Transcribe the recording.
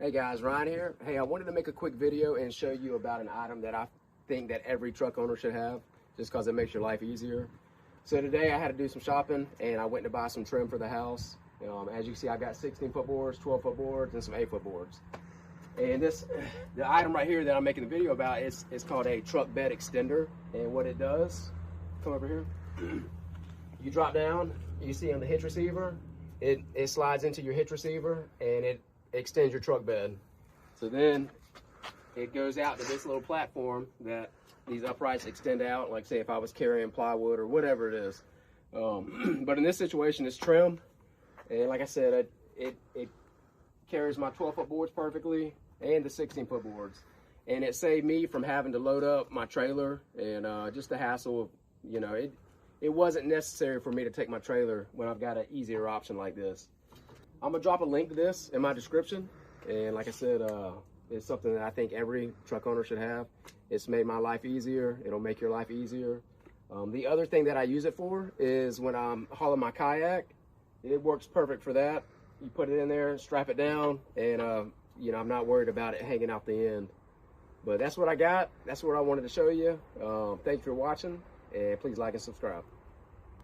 Hey guys, Ryan here. Hey, I wanted to make a quick video and show you about an item that I think that every truck owner should have, just because it makes your life easier. So today I had to do some shopping and I went to buy some trim for the house. As you can see, I got 16-foot boards, 12-foot boards, and some 8-foot boards. And the item right here that I'm making the video about is called a truck bed extender. And what it does, come over here, you drop down, you see on the hitch receiver, it slides into your hitch receiver and it extends your truck bed. So then it goes out to this little platform that these uprights extend out, like say if I was carrying plywood or whatever it is. But in this situation, it's trim. And like I said, it carries my 12-foot boards perfectly and the 16-foot boards. And it saved me from having to load up my trailer and just the hassle of, it wasn't necessary for me to take my trailer when I've got an easier option like this. I'm gonna drop a link to this in my description. And like I said, it's something that I think every truck owner should have. It's made my life easier. It'll make your life easier. The other thing that I use it for is when I'm hauling my kayak. It works perfect for that. You put it in there, strap it down, and I'm not worried about it hanging out the end. But that's what I got. That's what I wanted to show you. Thank you for watching, and please like and subscribe.